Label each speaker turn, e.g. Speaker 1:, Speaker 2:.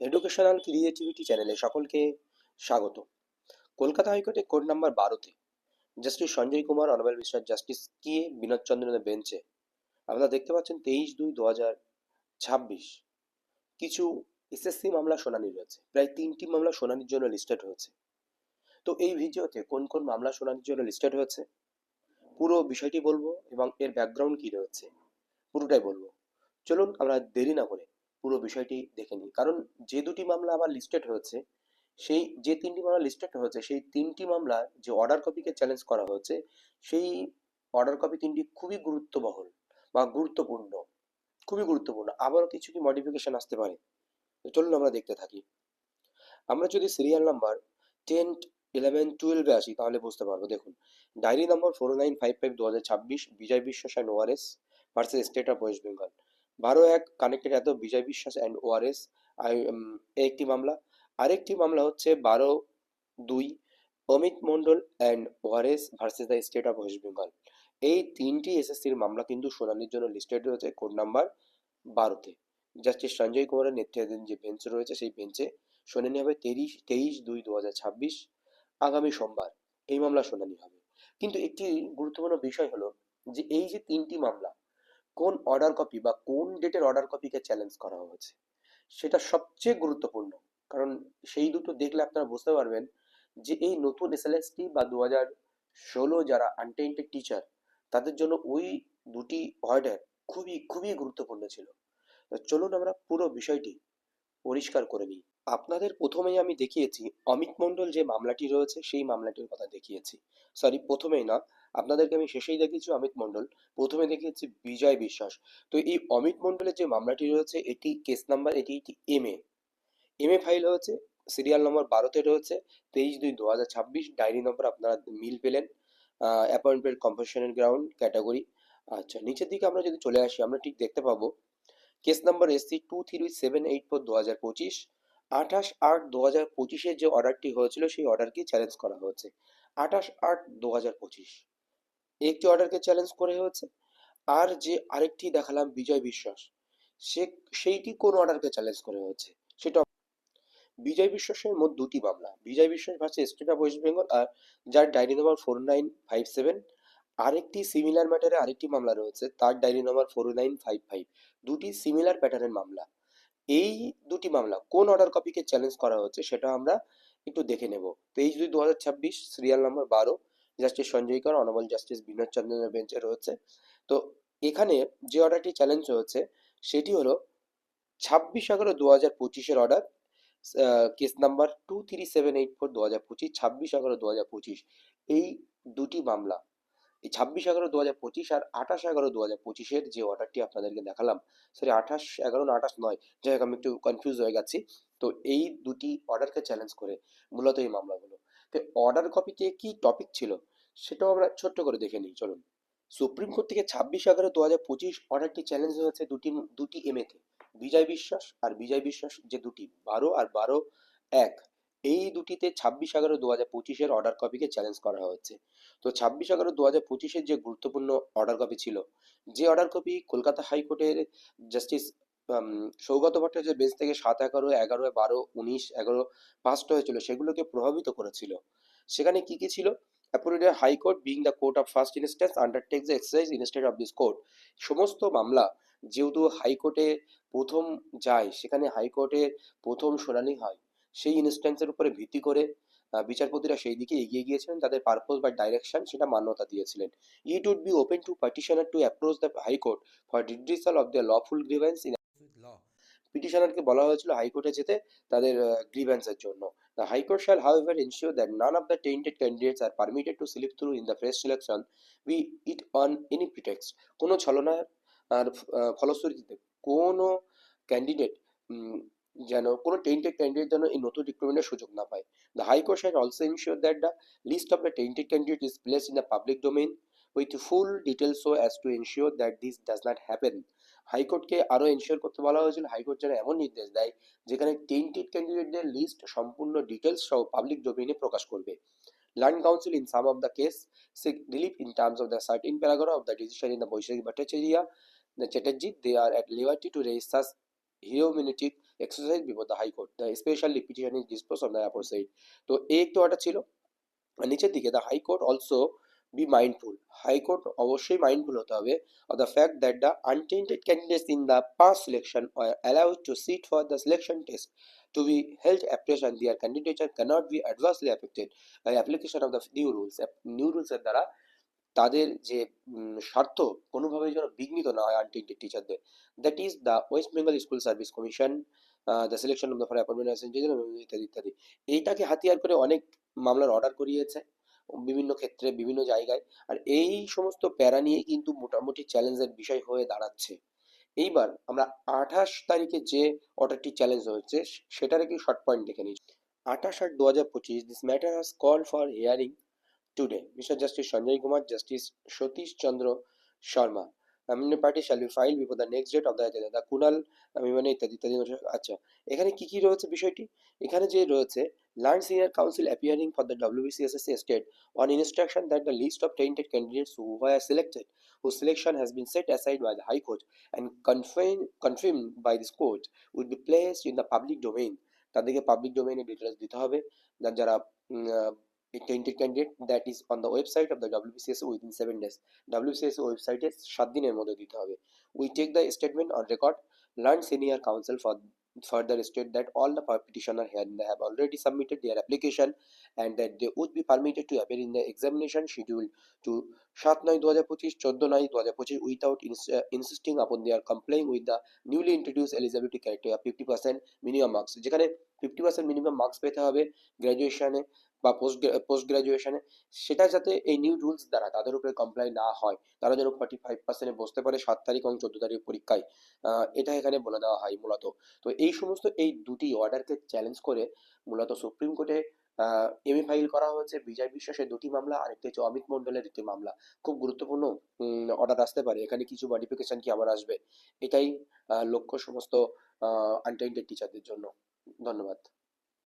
Speaker 1: Educational creativity চ্যানেলে সকলকে স্বাগত। কলকাতা হাইকোর্টে কোর্ট নাম্বার 12-তে justice Sanjay Kumar honourable mister justice K Vinod চন্দ্রনের বেঞ্চে আপনারা দেখতে পাচ্ছেন 23/2/2026 কিছু এসএসসি মামলা শুনানি রয়েছে। প্রায় 3টি মামলা শুনানির জন্য লিস্টেড হয়েছে। তো এই ভিডিওতে কোন কোন মামলা শুনানির জন্য লিস্টেড হয়েছে পুরো বিষয়টি বলবো এবং এর ব্যাকগ্রাউন্ড কি রয়েছে পুরোটাই বলবো। চলুন আমরা দেরি না করে পুরো বিষয়টি দেখে নিই। কারণ যে দুটি মামলা আবার লিস্টেড হয়েছে, সেই যে 3টি মামলা লিস্টেড হয়েছে সেই 3টি মামলার যে অর্ডার কপিকে চ্যালেঞ্জ করা হয়েছে, সেই অর্ডার কপি 3টি খুবই গুরুত্ববহুল বা গুরুত্বপূর্ণ, খুবই গুরুত্বপূর্ণ। আবারও কিছু কি মডিফিকেশন আসতে পারে। তো চলুন আমরা দেখতে থাকি। আমরা যদি সিরিয়াল নাম্বার 10, 11, 12-এ আসি তাহলে বুঝতে পারবো। দেখুন, ডায়েরি নম্বর 4955/2026 বিজয় বিশ্বাস and ORS versus state of West Bengal. 12/1 connected এত বিজয় বিশ্বাস অ্যান্ড ওআরএস একটি মামলা। আরেকটি মামলা হচ্ছে 12/2 Amit Mondal and ORS versus the state of West Bengal. এই 3টি এসএসসির মামলা কিন্তু শুনানির জন্য লিস্টেড রয়েছে কোড নাম্বার 12-তে। জাস্টিস সঞ্জয় কুমারের নেতৃত্বাধীন যে বেঞ্চ রয়েছে সেই বেঞ্চে শুনানি হবে 23/2/2026 আগামী সোমবার এই মামলা শুনানি হবে। কিন্তু একটি গুরুত্বপূর্ণ বিষয় হলো যে এই যে 3টি মামলা কোন অর্ডার কপি বা কোন ডেটের অর্ডার কপিকে চ্যালেঞ্জ করা হয়েছে সেটা সবচেয়ে গুরুত্বপূর্ণ। কারণ সেই দুটো দেখলে আপনারা বুঝতে পারবেন যে এই নতুন এসএলএসটি বা 2016 যারা আনটেইন্টেড টিচার তাদের জন্য ওই দুটি অর্ডার খুবই খুবই গুরুত্বপূর্ণ ছিল। তো চলুন আমরা পুরো বিষয়টি পরিষ্কার করে নিই। আপনাদের প্রথমেই আমি দেখিয়েছি অমিত মণ্ডল যে মামলাটি রয়েছে সেই মামলাটির কথা দেখিয়েছি। সরি, প্রথমেই না, আপনাদেরকে আমি শেষেই দেখিয়েছি অমিত মণ্ডল, প্রথমে দেখিয়েছি বিজয় বিশ্বাস। তো এই অমিত মণ্ডলের যে মামলাটি রয়েছে এটি কেস নাম্বার, এটি একটি এমএ ফাইল হয়েছে, সিরিয়াল নম্বর 12-তে রয়েছে 23/2/2026। ডায়েরি নম্বর আপনারা মিল পেলেন, অ্যাপয়েন্টমেন্ট কম্পোজিশনের গ্রাউন্ড ক্যাটাগরি। আচ্ছা, নিচের দিকে আমরা যদি চলে আসি আমরা ঠিক দেখতে পাবো কেস নাম্বার এসসি 23/7/8/2025। 28/8/2025 যে অর্ডারটি হয়েছিল সেই অর্ডারকে চ্যালেঞ্জ করা হয়েছে। 28/8/2025 একটি অর্ডারকে চ্যালেঞ্জ করে হয়েছে। আর যে আরেকটি দেখালাম বিজয় বিশ্বাস, সে সেইটি কোন অর্ডারকে চ্যালেঞ্জ করে হয়েছে সেটা। বিজয় বিশ্বাসের মোট দুটি মামলা, Bijay Biswas versus state of West Bengal, আর যার ডায়েরি নম্বর 4957। আরেকটি সিমিলার ম্যাটারে আরেকটি মামলা রয়েছে, তার ডায়েরি নম্বর 4955। দুটি সিমিলার প্যাটার্নের মামলা। এই দুটি মামলা কোন অর্ডার কপিকে চ্যালেঞ্জ করা হচ্ছে সেটা আমরা একটু দেখে নেব। 23/2/2026 সিরিয়াল নম্বর 12, জাস্টিস সঞ্জয় কর অনারেবল জাস্টিস বিনোদ চন্দ্রনের বেঞ্চে রয়েছে। তো এখানে যে অর্ডারটি চ্যালেঞ্জ হয়েছে সেটি হলো 26/11/2025-এর অর্ডার, কেস নাম্বার 23784/2025, 26/11/2025। এই দুটি মামলা, এই 26/11/2025 আর 28/11/2025-এর যে অর্ডারটি আপনাদেরকে দেখালাম, সরি 28/11 না 28 নয়, যাই হোক আমি একটু কনফিউজ হয়ে গেছি। তো এই দুটি অর্ডারকে চ্যালেঞ্জ করে মূলত এই মামলাগুলো। তো অর্ডার কপিতে কি টপিক ছিল সেটাও আমরা ছোট্ট করে দেখে নিই, চলুন। সুপ্রিম কোর্ট থেকে 26/11/2025 অর্ডারটি চ্যালেঞ্জ হয়েছে দুটি এমএতে, বিজয় বিশ্বাস আর বিজয় বিশ্বাস যে দুটি 12 আর 12/1, এই দুটিতে 26/11/2025-এর অর্ডার কপিকে চ্যালেঞ্জ করা হয়েছে। তো 26/11/2025-এর যে গুরুত্বপূর্ণ অর্ডার কপি ছিল, যে অর্ডার কপি কলকাতা হাইকোর্টের জাস্টিস সৌগত ভট্টাচার্যের বেঞ্চ থেকে 7/11, 11, 12, 19, 11 পাস্ট হয়েছিল, সেগুলোকে প্রভাবিত করেছিল। সেখানে কি কি ছিল? Appointed High Court being the court of first instance undertakes the exercise instead of this court. সমস্ত মামলা যেহেতু হাইকোর্টে প্রথম যায়, সেখানে হাইকোর্টের প্রথম শুনানি হয়, সেই ইনস্ট্যান্সের উপরে ভিত্তি করে বিচারপতিরা সেই দিকে এগিয়ে গিয়েছিলেন, তাদের পারপোজ বা ডাইরেকশন সেটা মান্যতা দিয়েছিলেন। It would be open to petitioner to approach the high court for redressal of the lawful grievance in with law. পিটিশনারকে বলা হয়েছিল হাইকোর্টে যেতে তাদের গ্রিভেন্সের জন্য। The high court shall however ensure that none of the tainted candidates are permitted to slip through in the fresh selection be it on any pretext. কোনো ছলনার আর ফলশ্রুতিতে কোনো ক্যান্ডিডেট যেন কোনো টেন্টেড ক্যান্ডিডেট যেন এই নতুন রিক্রুটমেন্টের সুযোগ না পায়। The high court shall also ensure that the list of the tainted candidate is placed in the public domain with full details so as to ensure that this does not happen. হাইকোর্টকে আরও এনশিওর করতে বলা হয়েছিল, হাইকোর্ট যেন এমন নির্দেশ দেয় যেখানে টেন্টেড ক্যান্ডিডেটদের লিস্ট সম্পূর্ণ ডিটেলস সহ পাবলিক ডোমেইনে প্রকাশ করবে। Land Council in some of the case seek relief in terms of the certain paragraph of the decision in the Boishaki Bhattacharya Chatterjee. They are at liberty to raise such hermeneutic exercised before the High Court. The special petition is disposed of the aforesaid. তো এই একটু order ছিল। আর নিচের দিকে the high court also be mindful, high court অবশ্যই mindful হতে হবে of the fact that the untainted candidates in the past selection are allowed to sit for the selection test to be held afresh and their candidature cannot be adversely affected by application of the new rules. New রুলসের দ্বারা তাদের যে স্বার্থ কোনোভাবেই যেন বিঘ্নিত না হয় আনটেন্টেড টিচারদের। That is the West Bengal school service commission, the selection of the for appointment ইত্যাদি ইত্যাদি। এইটাকে হাতিয়ার করে অনেক মামলার অর্ডার করিয়েছে বিভিন্ন ক্ষেত্রে বিভিন্ন জায়গায়। আর এই সমস্ত প্যারা নিয়েই কিন্তু মোটামুটি চ্যালেঞ্জের বিষয় হয়ে দাঁড়াচ্ছে। এইবার আমরা 28 তারিখে যে অর্ডারটি চ্যালেঞ্জ হয়েছে সেটার একটি শর্ট পয়েন্ট দেখে নিই। 28/8/2025 this matter has call for hearing today. Mr. Justice Sanjay Kumar, Justice Satish Chandra Sharma. Amendment party shall be filed before the next date of the Kunal মানে ইত্যাদি ইত্যাদি। আচ্ছা, এখানে কি কি রয়েছে বিষয়টি? এখানে যে রয়েছে Land Senior Council appearing for the WBCSSC state on instruction that the list of tainted candidates who were selected, whose selection has been set aside by the High Court and confirmed by this court, would be placed in the public domain. তাদেরকে public ডোমেইনে details দিতে হবে। যারা a tainted candidate that is on the website of the WBCSO within 7 days. WBCSO ওয়েবসাইটে 7 দিনের মধ্যে দিতে হবে। We take the statement on record. Learned Senior Counsel for further state that all the petitioner here have already submitted their application and that they would be permitted to appear in the examination schedule to 7/9/2025, 14/9/2025 without insisting upon their complying with the newly introduced eligibility criteria 50% minimum marks, যেখানে 50% minimum marks পেতে হবে গ্র্যাজুয়েশনে বা post গ্রাজুয়েশনে, সেটা যাতে এই new rules দ্বারা তাদের উপরে কমপ্লাই না হয়, তারা যেন 45%-এ বসতে পারে 7 তারিখ এবং 14 তারিখ পরীক্ষায়। এটা এখানে বলে দেওয়া হয় মূলত। তো এই সমস্ত এই দুটি অর্ডারকে চ্যালেঞ্জ করে মূলত সুপ্রিম কোর্টে এমএ ফাইল করা হয়েছে। বিজয় বিশ্বাসের দুটি মামলা, আরেকটি হচ্ছে অমিত মন্ডলের একটি মামলা। খুব গুরুত্বপূর্ণ অর্ডার আসতে পারে, এখানে কিছু মডিফিকেশন কি আবার আসবে, এটাই লক্ষ্য সমস্ত আনটেন্টেড টিচারদের জন্য। ধন্যবাদ।